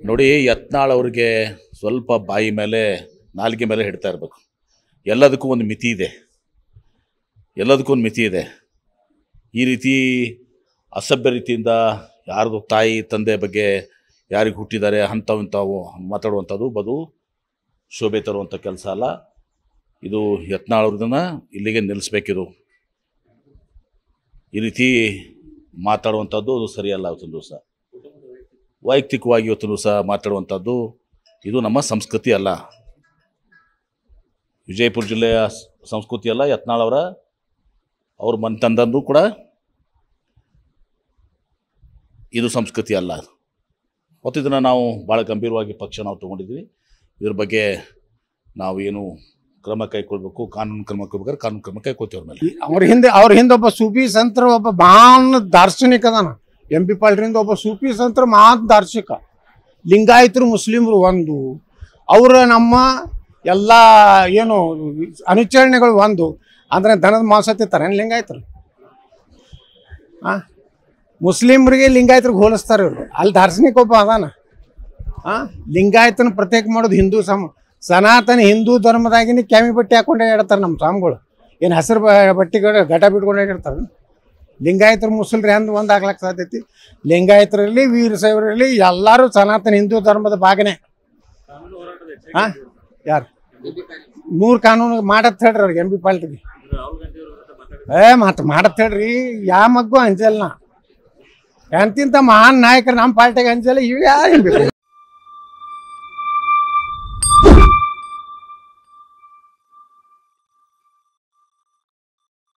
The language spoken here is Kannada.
ನೋಡಿ, ಯತ್ನಾಳ್ ಅವ್ರಿಗೆ ಸ್ವಲ್ಪ ಬಾಯಿ ಮೇಲೆ ನಾಲಿಗೆ ಮೇಲೆ ಹಿಡ್ತಾ ಇರಬೇಕು. ಎಲ್ಲದಕ್ಕೂ ಒಂದು ಮಿತಿ ಇದೆ, ಎಲ್ಲದಕ್ಕೂ ಒಂದು ಮಿತಿ ಇದೆ. ಈ ರೀತಿ ಅಸಭ್ಯ ರೀತಿಯಿಂದ ಯಾರ್ದು ತಾಯಿ ತಂದೆ ಬಗ್ಗೆ ಯಾರಿಗೆ ಹುಟ್ಟಿದ್ದಾರೆ ಅಂಥವು ಮಾತಾಡುವಂಥದ್ದು ಬದು ಶೋಭೆ ತರುವಂಥ ಕೆಲಸ ಅಲ್ಲ. ಇದು ಯತ್ನಾಳ್ ಅವ್ರನ್ನ ಇಲ್ಲಿಗೆ ನಿಲ್ಲಿಸ್ಬೇಕಿದು. ಈ ರೀತಿ ಮಾತಾಡುವಂಥದ್ದು ಅದು ಸರಿಯಲ್ಲ. ಇವತ್ತೊಂದು ದಿವಸ ವೈಯಕ್ತಿಕವಾಗಿ ಇವತ್ತೊಂದು ದಿವಸ ಮಾತಾಡುವಂಥದ್ದು ಇದು ನಮ್ಮ ಸಂಸ್ಕೃತಿ ಅಲ್ಲ, ವಿಜಯಪುರ ಜಿಲ್ಲೆಯ ಸಂಸ್ಕೃತಿ ಅಲ್ಲ. ಯತ್ನಾಳ್ ಅವ್ರ ಮನೆತನದ್ದು ಕೂಡ ಇದು ಸಂಸ್ಕೃತಿ ಅಲ್ಲ. ಮತ್ತು ಇದನ್ನು ನಾವು ಭಾಳ ಗಂಭೀರವಾಗಿ ಪಕ್ಷ ನಾವು ತೊಗೊಂಡಿದ್ದೀವಿ. ಇದ್ರ ಬಗ್ಗೆ ನಾವು ಏನು ಕ್ರಮ ಕೈಗೊಳ್ಬೇಕು, ಕಾನೂನು ಕ್ರಮ ಕೈಬೇಕಾದ್ರೆ ಕಾನೂನು ಕ್ರಮ ಕೈಗೊಳ್ತೀವಿ. ಅವ್ರ ಮೇಲೆ ಅವ್ರ ಹಿಂದೆ ಒಬ್ಬ ಸೂಫಿ ಸಂತರ ಒಬ್ಬ ಮಹಾನ್ ದಾರ್ಶನಿಕ ಅದಾನ. MP ಪಾಲ್ರಿಂದ ಒಬ್ಬ ಸೂಫಿ ಸಂತರ ಮಹಾನ್ ದಾರ್ಶನಿಕ. ಲಿಂಗಾಯತರು ಮುಸ್ಲಿಮರು ಒಂದು, ಅವರ ನಮ್ಮ ಎಲ್ಲ ಏನು ಅನುಚರಣೆಗಳು ಒಂದು ಅಂದರೆ ದನದ ಮಾಂಸ ತಿಂತಾರೆ ಲಿಂಗಾಯತರು. ಮುಸ್ಲಿಮ್ರಿಗೆ ಲಿಂಗಾಯತ್ರಿಗೆ ಹೋಲಿಸ್ತಾರೆ ಇವರು. ಅಲ್ಲಿ ದಾರ್ಶನಿಕ ಒಬ್ಬ ಅದಾನ. ಲಿಂಗಾಯತನ ಪ್ರತ್ಯೇಕ ಮಾಡೋದು ಹಿಂದೂ ಸನಾತನ ಹಿಂದೂ ಧರ್ಮದಾಗಿನ ಕ್ಯಾಮಿ ಬಟ್ಟೆ ಹಾಕೊಂಡೇ ಇಡ್ತಾರೆ ನಮ್ಮ ಸ್ವಾಮಿಗಳು. ಏನು ಹಸಿರು ಬಟ್ಟೆಗಳು ಘಟ ಬಿಟ್ಕೊಂಡೇ ಇಡ್ತಾರೆ. ಲಿಂಗಾಯತರು ಮುಸ್ಲಿಮ್ರು ಹೆಂಗೆ ಒಂದು ಆಗ್ಲಕ್ಕೆ ಸಾಧ್ಯತೆ? ಲಿಂಗಾಯತರಲ್ಲಿ ವೀರಶೈವರಲ್ಲಿ ಎಲ್ಲರೂ ಸನಾತನ ಹಿಂದೂ ಧರ್ಮದ ಭಾಗನೇ. ಯಾರು 100 ಕಾನೂನು ಮಾಡತ್ ಹೇಳ್ರಿ ಅವ್ರಿಗೆ MP ಪಾಲ್ರಿಗೆ ಮಾಡತ್ ಹೇಳ್ರಿ. ಯಾವ ಮಗ್ಗು ಅಂಜಲ್ನ ಎಂತಿಂತ ಮಹಾನ್ ನಾಯಕರು ನಮ್ಮ ಪಾರ್ಟಿಗೆ ಅಂಜಲ್ಲ. ಇವು ಯಾರು